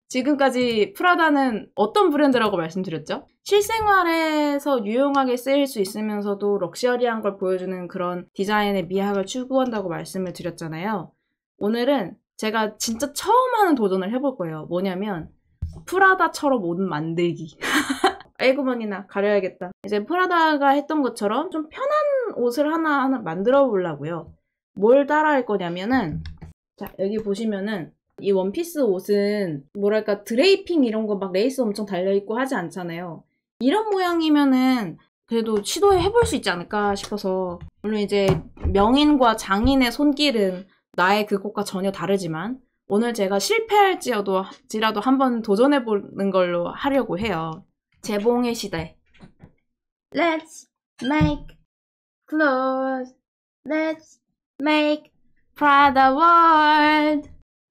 지금까지 프라다는 어떤 브랜드라고 말씀드렸죠? 실생활에서 유용하게 쓰일 수 있으면서도 럭셔리한 걸 보여주는 그런 디자인의 미학을 추구한다고 말씀을 드렸잖아요. 오늘은 제가 진짜 처음 하는 도전을 해볼 거예요. 뭐냐면 프라다처럼 옷 만들기. 에그머니나 가려야겠다. 이제 프라다가 했던 것처럼 좀 편한 옷을 하나 만들어 보려고요. 뭘 따라 할 거냐면은, 자, 여기 보시면은 이 원피스 옷은 뭐랄까 드레이핑 이런 거 막 레이스 엄청 달려있고 하지 않잖아요. 이런 모양이면은 그래도 시도해볼 수 있지 않을까 싶어서, 물론 이제 명인과 장인의 손길은 나의 그것과 전혀 다르지만 오늘 제가 실패할지라도 한번 도전해보는 걸로 하려고 해요. 재봉의 시대. Let's make clothes. Let's make Prada world.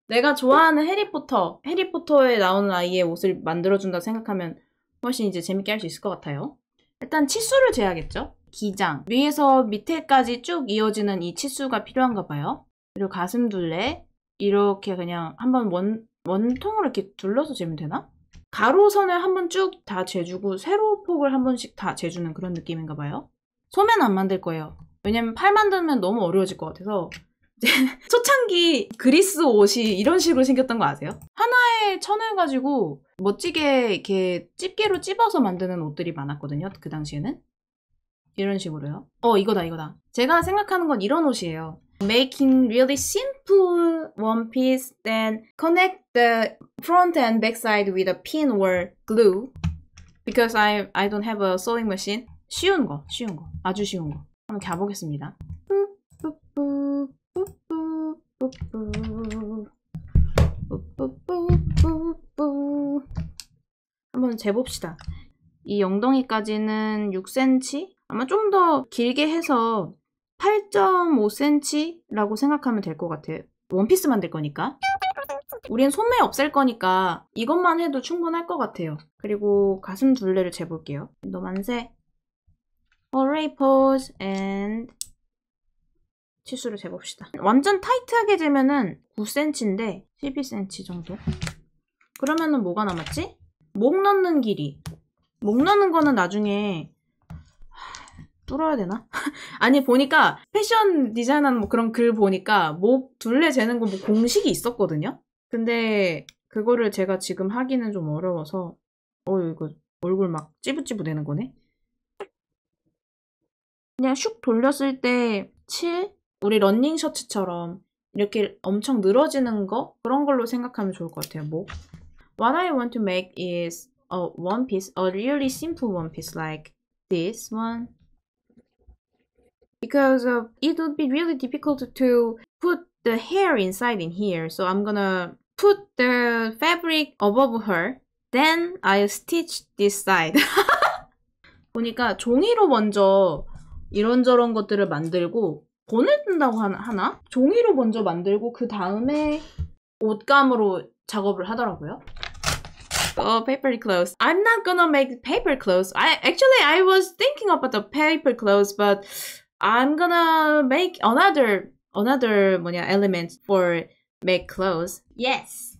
내가 좋아하는 해리포터에 나오는 아이의 옷을 만들어준다 생각하면 훨씬 이제 재밌게 할 수 있을 것 같아요. 일단 치수를 재야겠죠? 기장. 위에서 밑에까지 쭉 이어지는 이 치수가 필요한가 봐요. 그리고 가슴 둘레. 이렇게 그냥 한번 원통으로 이렇게 둘러서 재면 되나? 가로선을 한번 쭉 다 재주고 세로폭을 한 번씩 다 재주는 그런 느낌인가 봐요. 소매는 안 만들 거예요. 왜냐면 팔 만들면 너무 어려워질 것 같아서. 초창기 그리스 옷이 이런 식으로 생겼던 거 아세요? 하나에 천을 가지고 멋지게 이렇게 집게로 찝어서 만드는 옷들이 많았거든요. 그 당시에는. 이런 식으로요. 이거다. 제가 생각하는 건 이런 옷이에요. Making really simple one piece, then connect the front and back side with a pin or glue. Because I don't have a sewing machine. 쉬운 거. 아주 쉬운 거. 한번 가보겠습니다. 한번 재봅시다. 이 엉덩이까지는 6cm? 아마 좀 더 길게 해서 8.5cm라고 생각하면 될 것 같아요. 원피스 만들 거니까. 우린 소매 없앨 거니까 이것만 해도 충분할 것 같아요. 그리고 가슴 둘레를 재볼게요. 너 만세. Hooray pose and 치수를 재봅시다. 완전 타이트하게 재면은 9cm인데 12cm 정도? 그러면은 뭐가 남았지? 목 넣는 길이. 목 넣는 거는 나중에 뚫어야 되나? 아니 보니까 패션 디자인하는 뭐 그런 글 보니까 목 둘레 재는 거 뭐 공식이 있었거든요? 근데 그거를 제가 지금 하기는 좀 어려워서 이거 얼굴 막 찌부찌부 되는 거네? 그냥 슉 돌렸을 때 7? 우리 러닝 셔츠처럼 이렇게 엄청 늘어지는 거? 그런 걸로 생각하면 좋을 것 같아요. 목. What I want to make is a one piece, a really simple one piece like this one. Because it would be really difficult to put the hair inside in here. So I'm gonna put the fabric above her. Then I'll stitch this side. 보니까 종이로 먼저 이런저런 것들을 만들고 보내준다고 하나? 종이로 먼저 만들고 그 다음에 옷감으로 작업을 하더라고요. Paper clothes. I'm not gonna make paper clothes. I was thinking about the paper clothes, but I'm gonna make another element for make clothes. Yes.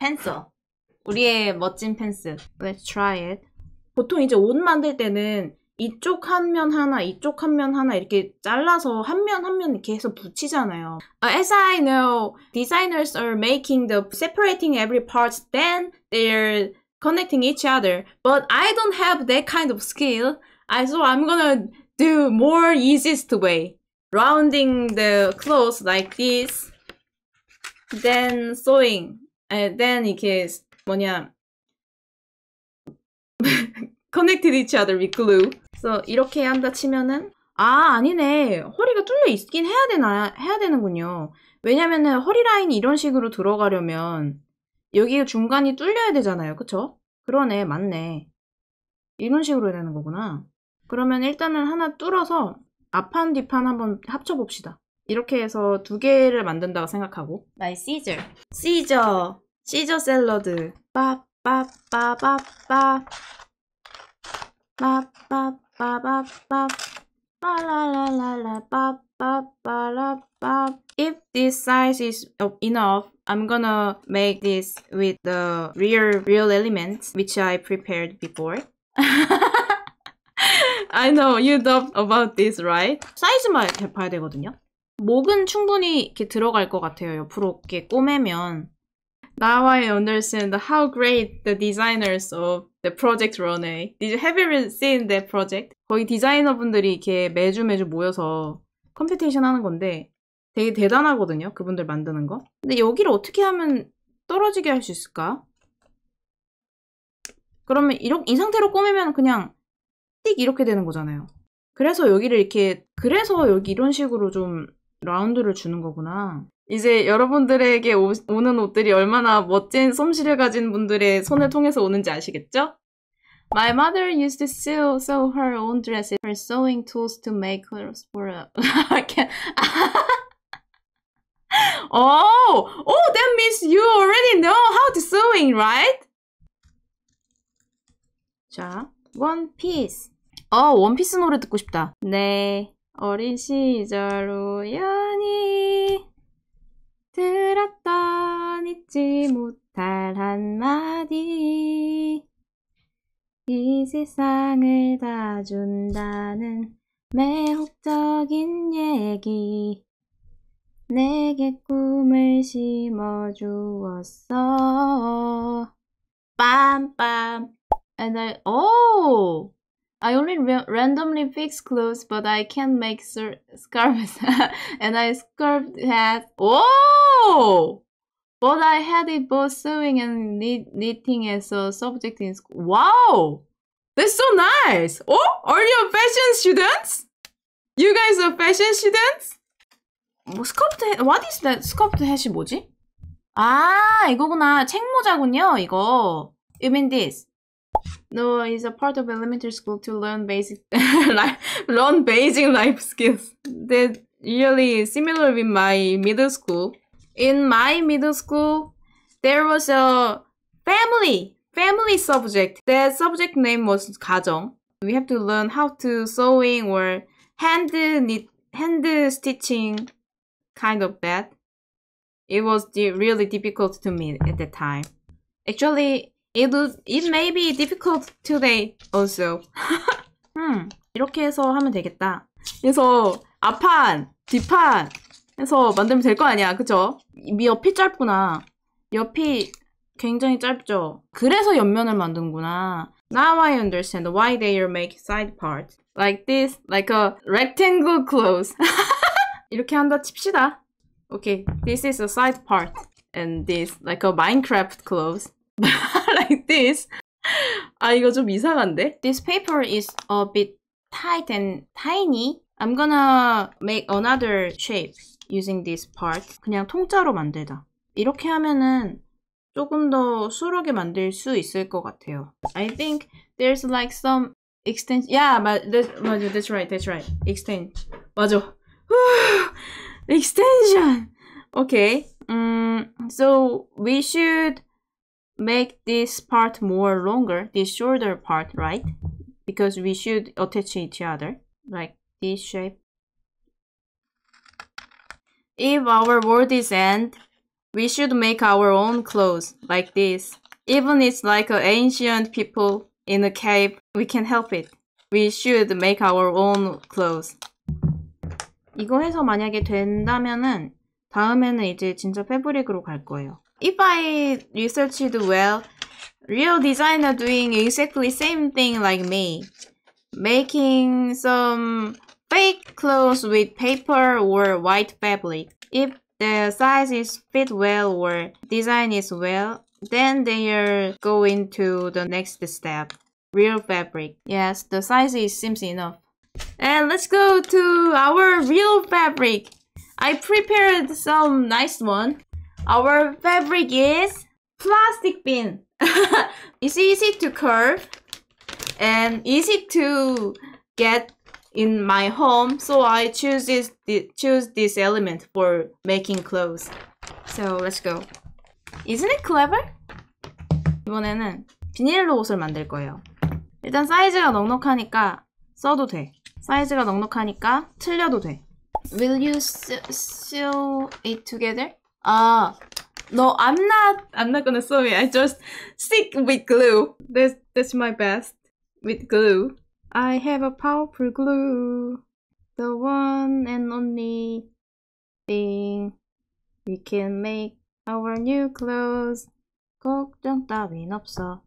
pencil. 우리의 멋진 펜슬. Let's try it. 보통 이제 옷 만들 때는 이쪽 한 면 하나, 이쪽 한 면 하나 이렇게 잘라서 한 면 한 면 이렇게 해서 붙이잖아요. As I know, designers are making the separating every part, then they're connecting each other. But I don't have that kind of skill. So I'm gonna do more easiest way. Rounding the clothes like this. Then sewing. Then 이렇게 connected each other with glue. 그래서 이렇게 한다 치면은 아니네. 허리가 뚫려 있긴 해야 되는군요. 왜냐면은 허리 라인이 이런 식으로 들어가려면 여기 중간이 뚫려야 되잖아요. 그쵸? 그러네. 맞네. 이런 식으로 해야 되는 거구나. 그러면 일단은 하나 뚫어서 앞판 뒷판 한번 합쳐봅시다. 이렇게 해서 두 개를 만든다고 생각하고. My Caesar 샐러드. 빠빠빠빠빠 빠빠빠빠빠 빠라라라라 If this size is enough, I'm gonna make this with the real elements which I prepared before. I know you know about this, right? 사이즈만 봐야 되거든요. 목은 충분히 이렇게 들어갈 것 같아요. 옆으로 이렇게 꼬매면. Now I understand how great the designers of the project runway. Have you ever seen that project? 거기 디자이너분들이 이렇게 매주 모여서 컴피티션 하는 건데 되게 대단하거든요. 그분들 만드는 거. 근데 여기를 어떻게 하면 떨어지게 할 수 있을까? 그러면 이 상태로 꼬매면 그냥 띡 이렇게 되는 거잖아요. 그래서 여기를 이렇게 여기 이런 식으로 좀 라운드를 주는 거구나. 이제 여러분들에게 오는 옷들이 얼마나 멋진 솜씨를 가진 분들의 손을 통해서 오는지 아시겠죠? My mother used to sew her own dresses. Her sewing tools to make clothes for a... that means you already know how to sewing, right? 자, One Piece. 원피스 노래 듣고 싶다. 네, 어린 시절 우연히 들었던 잊지 못할 한마디. 이 세상을 다 준다는 매혹적인 얘기. 내게 꿈을 심어주었어. 빰빰. And I only randomly fix clothes, but I can't make scarves. And I scarfed hat. But I had it both sewing and knitting as a subject in school. Wow! That's so nice! Are you fashion students? You guys are fashion students? 스커프트 햇, what is that? 스커프트 햇이 뭐지? 이거구나. 책모자군요, 이거. You mean this? No, it's a part of elementary school to learn basic life skills. That really similar with my middle school. In my middle school, there was a family subject. That subject name was 가정. We have to learn how to sewing or hand stitching, kind of that. It was really difficult to me at that time. Actually, it may be difficult today also. 이렇게 해서 하면 되겠다. 그래서 앞판, 뒷판 해서 만들면 될 거 아니야, 그쵸? 옆이 짧구나. 옆이 굉장히 짧죠? 그래서 옆면을 만드는구나. Now I understand why they make side part. Like this, like a rectangle clothes. 이렇게 한다 칩시다. Okay, this is a side part. And this, like a Minecraft clothes. Like this. 이거 좀 이상한데? This paper is a bit tight and tiny. I'm gonna make another shape using this part. 그냥 통짜로 만들자. 이렇게 하면은 조금 더 수월하게 만들 수 있을 것 같아요. I think there's like some extension. Yeah, that's right. Extend. 맞아. Extension. Okay. So we should make this part more longer, this shorter part, right? Because we should attach each other, like this shape. If our world is end, we should make our own clothes, like this. Even it's like an ancient people in a cave, we can help it. We should make our own clothes. 이거 해서 만약에 된다면은 다음에는 이제 진짜 패브릭으로 갈 거예요. If I researched well, real designer doing exactly same thing like me. Making some fake clothes with paper or white fabric. If the size is fit well or design is well, then they are going to the next step. Real fabric. Yes, the size seems enough. And let's go to our real fabric. I prepared some nice one. Our fabric is plastic bin. It's easy to curve and easy to get in my home, so I choose this element for making clothes. So let's go. Isn't it clever? 이번에는 비닐로 옷을 만들 거예요. 일단 사이즈가 넉넉하니까 써도 돼. 사이즈가 넉넉하니까 틀려도 돼. Will you sew it together? No, I'm not gonna sew it. I just stick with glue. That's my best with glue. I have a powerful glue. The one and only thing we can make our new clothes. 걱정 따윈 없어.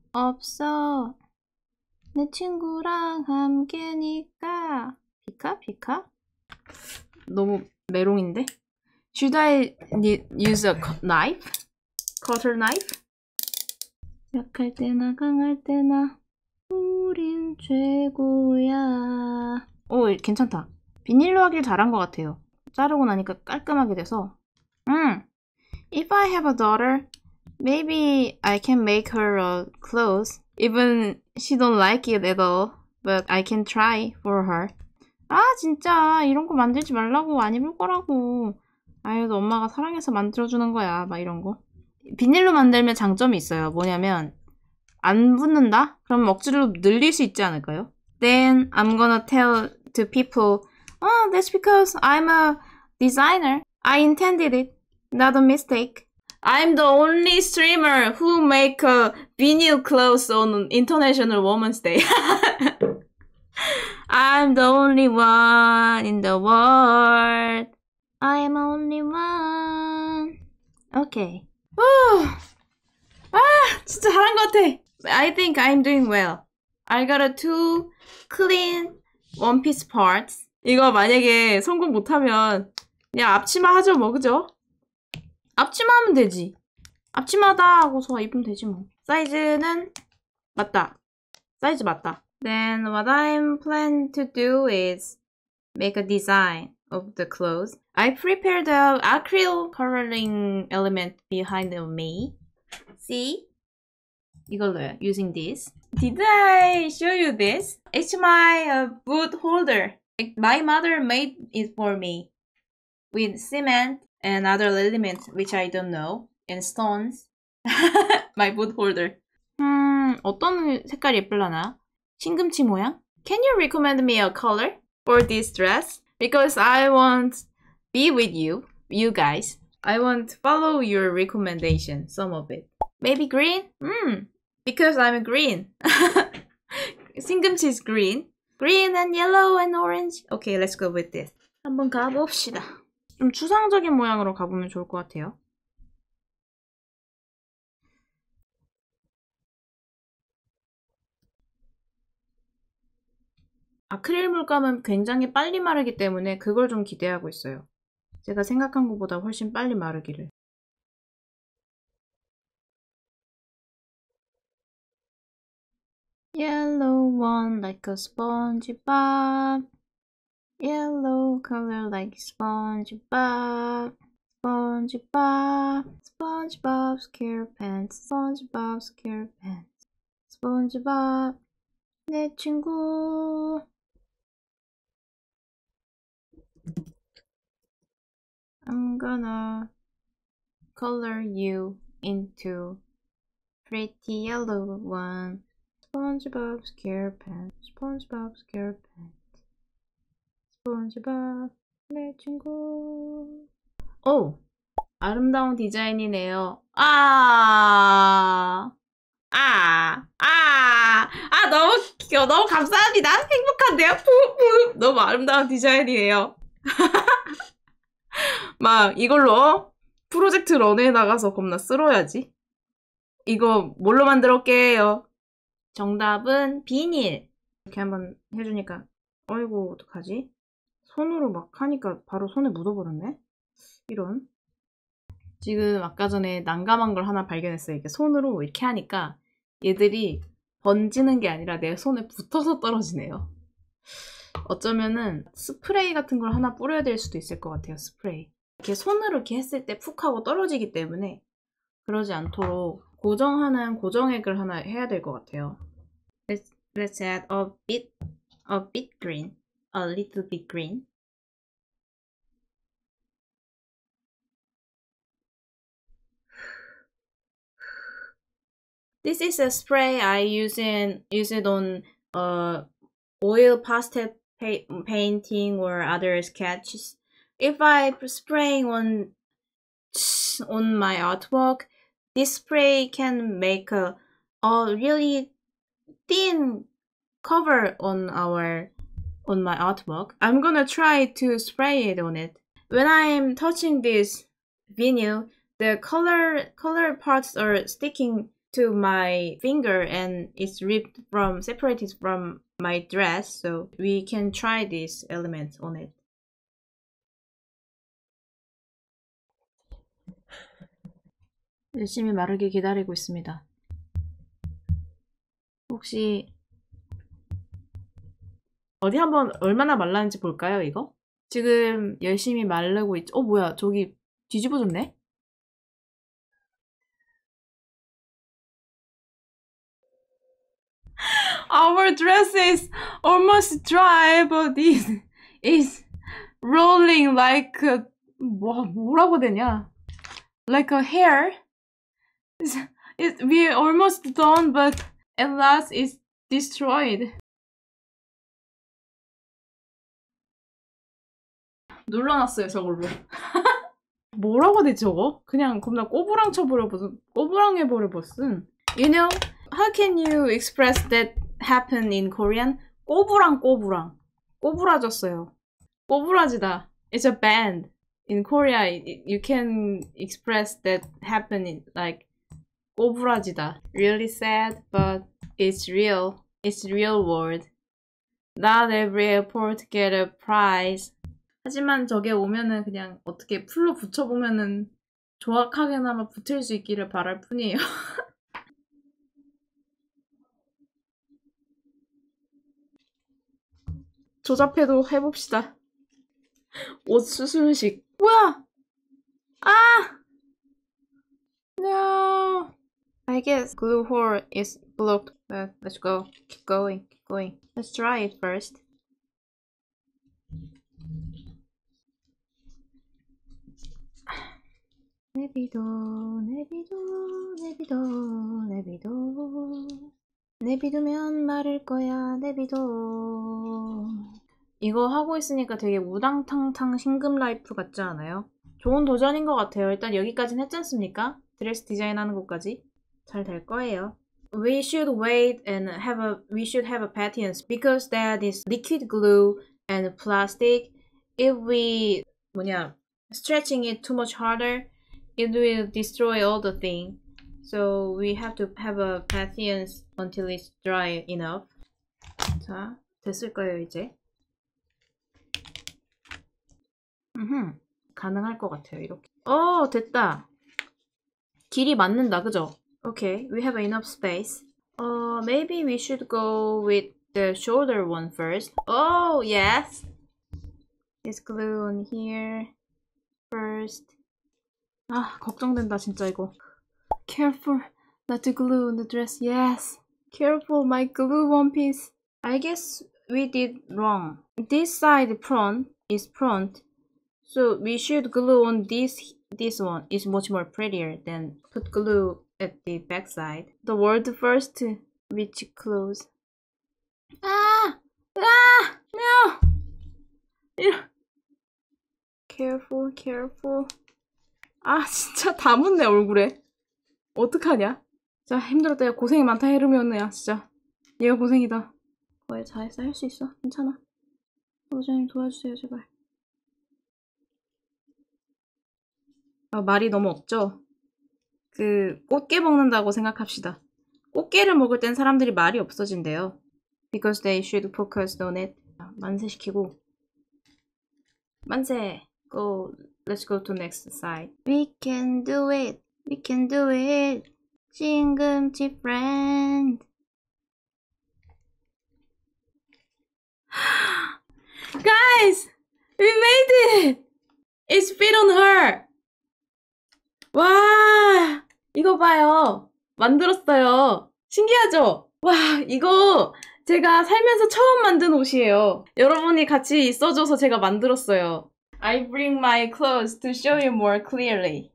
내 친구랑 함께니까. 피카? 너무 메롱인데? Should I use a knife? Cutter knife? 약할 때나 강할 때나 우린 최고야. 오, 괜찮다. 비닐로 하길 잘한 것 같아요. 자르고 나니까 깔끔하게 돼서. If I have a daughter, maybe I can make her a clothes. Even she don't like it at all, but I can try for her. 아, 진짜 이런 거 만들지 말라고. 안 입을 거라고. 아유, 엄마가 사랑해서 만들어주는 거야. 막 이런 거. 비닐로 만들면 장점이 있어요. 뭐냐면 안 붙는다? 그럼 억지로 늘릴 수 있지 않을까요? Then I'm gonna tell to people, oh, that's because I'm a designer. I intended it. Not a mistake. I'm the only streamer who make vinyl clothes on International Women's Day. I'm the only one in the world. I'm only one. Okay. 진짜 잘한 것 같아. I think I'm doing well. I got 2 clean one-piece parts. 이거 만약에 성공 못하면 그냥 앞치마 하죠 뭐, 그죠? 앞치마 하면 되지. 앞치마다 하고서 입으면 되지 뭐. 사이즈는 맞다. 사이즈 맞다. Then what I'm planning to do is make a design of the clothes. I prepared the acrylic coloring element behind me. See? 이걸로요. Using this. Did I show you this? It's my boot holder. My mother made it for me with cement and other elements which I don't know, and stones. My boot holder. 어떤 색깔이 예쁠라나? 신금치 모양? Can you recommend me a color for this dress? Because I won't be with you guys. I won't follow your recommendation, some of it. Maybe green? Because I'm green. 신금치 is green. Green and yellow and orange. Okay, let's go with this. 한번 가봅시다. 좀 추상적인 모양으로 가보면 좋을 것 같아요. 아크릴 물감은 굉장히 빨리 마르기 때문에 그걸 좀 기대하고 있어요. 제가 생각한 것보다 훨씬 빨리 마르기를. Yellow one like a SpongeBob. Yellow color like SpongeBob. SpongeBob. SpongeBob SquarePants. SpongeBob SquarePants. SpongeBob. 내 친구. I'm gonna color you into pretty yellow one. SpongeBob SquarePants. SpongeBob SquarePants. SpongeBob 내 친구. 오! 아름다운 디자인이네요. 너무 감사합니다. 행복한데요? 너무 아름다운 디자인이에요. 막 이걸로 프로젝트 런에 나가서 겁나 쓸어야지. 이거 뭘로 만들었게요? 정답은 비닐. 이렇게 한번 해주니까 어이구 어떡하지? 손으로 막 하니까 바로 손에 묻어버렸네? 이런. 지금 아까 전에 난감한 걸 하나 발견했어요. 이렇게 손으로 이렇게 하니까 얘들이 번지는 게 아니라 내 손에 붙어서 떨어지네요. 어쩌면은 스프레이 같은 걸 하나 뿌려야 될 수도 있을 것 같아요. 스프레이. 이렇게 손으로 이렇게 했을 때 푹 하고 떨어지기 때문에 그러지 않도록 고정하는 고정액을 하나 해야 될 것 같아요. Let's add a bit green, a little bit green. This is a spray I use it on oil pastel painting or other sketches. if I spray on my artwork, this spray can make a really thin cover on my artwork. I'm gonna try to spray it on it. When I'm touching this vinyl, the color parts are sticking to my finger and it's separated from my dress, so we can try this element on it. 열심히 마르게 기다리고 있습니다. 혹시 어디 한번 얼마나 말랐는지 볼까요, 이거? 지금 열심히 마르고 있죠. 뭐야, 저기 뒤집어졌네? Our dress is almost dry, but this is rolling like a, 뭐라고 되냐? Like a hair. We're almost done, but at last it's destroyed. 눌러놨어요, 저걸로. 뭐라고 되지, 저거? 그냥 겁나 꼬부랑 해버려버렸음. You know, how can you express that happen in Korean? 꼬부랑. 꼬부라졌어요. 꼬부라지다. It's a band. In Korea, you can express that happen in like 꼬부라지다. Really sad, but it's real. It's real word. Not every airport get a prize. 하지만 저게 오면은 그냥 어떻게 풀로 붙여보면은 정확하게나마 붙을 수 있기를 바랄 뿐이에요. 조잡해도 해봅시다. 옷 수술식. 뭐야? No. I guess glue hole is blocked. But let's go. Keep going. Let's try it first. 내비두면 마를 거야. 내비둬. 이거 하고 있으니까 되게 우당탕탕 신금 라이프 같지 않아요? 좋은 도전인 것 같아요. 일단 여기까지는 했지 않습니까? 드레스 디자인 하는 것까지 잘 될 거예요. We should wait and we should have a patience because that is liquid glue and plastic. If we stretching it too much harder, it will destroy all the thing. So we have to have a patience until it's dry enough. 자, 됐을 거예요, 이제. 가능할 것 같아요, 이렇게. 됐다. 길이 맞는다, 그죠? Okay, we have enough space. Maybe we should go with the shoulder one first. Oh, yes. This glue on here first. 걱정된다, 진짜 이거. Careful not to glue on the dress. Yes. Careful, my glue one piece. I guess we did wrong. This side is front. So we should glue on this one. Is much more prettier than put glue at the back side. The word first, which close. No. Careful. 진짜 다 묻네 얼굴에. 어떡하냐? 진짜 힘들었다. 야, 고생이 많다 헤르미온느야. 진짜 얘가 고생이다. 거의 잘했어. 할 수 있어. 괜찮아. 원장님 도와주세요 제발. 말이 너무 없죠? 꽃게 먹는다고 생각합시다. 꽃게를 먹을 땐 사람들이 말이 없어진대요. Because they should focus on it. 만세 시키고. 만세. Let's go to next side. We can do it. 싱금치 friend. Guys! We made it! It's fit on her! 와! 이거 봐요. 만들었어요. 신기하죠? 와, 이거 제가 살면서 처음 만든 옷이에요. 여러분이 같이 있어줘서 제가 만들었어요. I bring my clothes to show you more clearly.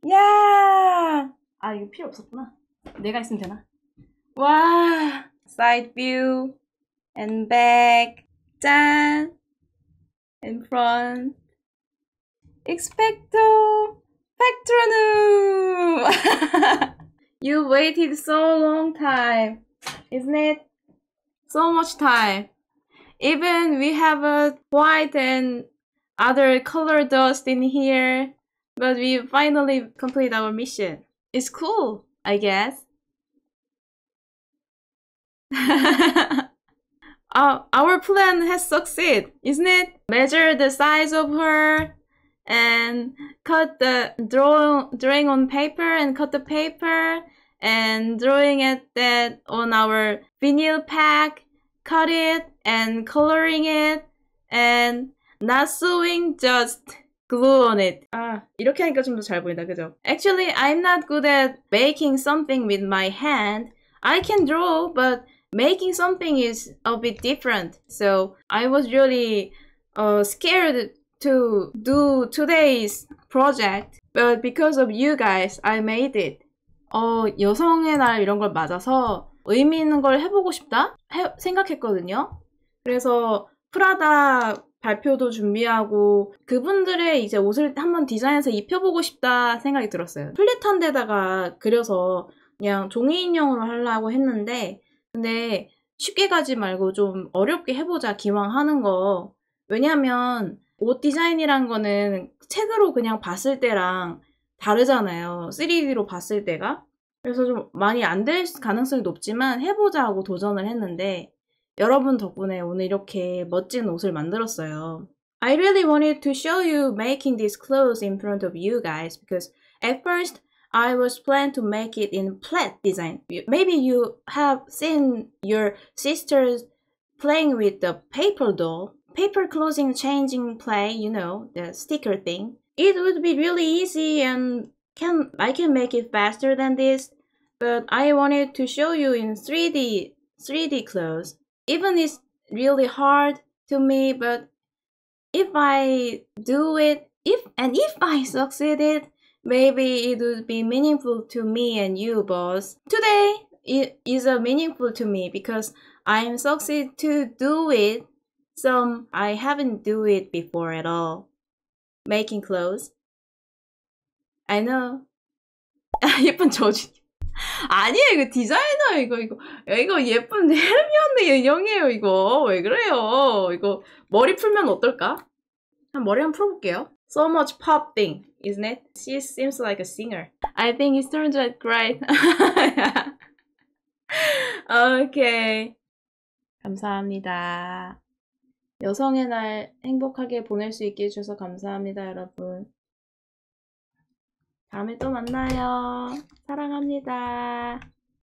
야! 이거 필요 없었구나. 내가 있으면 되나? 와! Side view and back. 짠! And front. Expecto Patronum! You waited so long time, isn't it? So much time. Even we have a white and other color dust in here, but we finally complete our mission. It's cool, I guess. Our plan has succeeded, isn't it? Measure the size of her and cut the drawing on paper and cut the paper and drawing it that on our vinyl pack, cut it and coloring it and not sewing, just glue on it. 이렇게 하니까 좀 더 잘 보인다, 그죠? Actually, I'm not good at making something with my hand. I can draw, but making something is a bit different. So I was really scared to do today's project. But because of you guys, I made it. 여성의 날 이런 걸 맞아서 의미 있는 걸 해보고 싶다? 생각했거든요. 그래서 프라다 발표도 준비하고 그분들의 이제 옷을 한번 디자인해서 입혀보고 싶다 생각이 들었어요. 플랫한 데다가 그려서 그냥 종이 인형으로 하려고 했는데 근데 쉽게 가지 말고 좀 어렵게 해보자, 기왕 하는 거. 왜냐면 옷 디자인이란 거는 책으로 그냥 봤을 때랑 다르잖아요. 3D로 봤을 때가. 그래서 좀 많이 안 될 가능성이 높지만 해보자 하고 도전을 했는데 여러분 덕분에 오늘 이렇게 멋진 옷을 만들었어요. I really wanted to show you making these clothes in front of you guys because at first I was planning to make it in plaid design. Maybe you have seen your sisters playing with the paper doll, paper clothing changing play, you know, the sticker thing. It would be really easy and I can make it faster than this, but I wanted to show you in 3D clothes. Even it's really hard to me, but if I do it, if I succeeded, maybe it would be meaningful to me and you, boss. Today it is meaningful to me because I'm succeed to do it. Some I haven't do it before at all. Making clothes. I know. 예쁜 저지. 아니에요, 이거 디자이너, 이거 예쁜 헤르미온느 인형이에요, 이거. 왜 그래요? 이거 머리 풀면 어떨까? 머리 한번 풀어볼게요. So much pop thing, isn't it? She seems like a singer. I think it turns out great. Okay. 감사합니다. 여성의 날 행복하게 보낼 수 있게 해주셔서 감사합니다, 여러분. 다음에 또 만나요. 사랑합니다.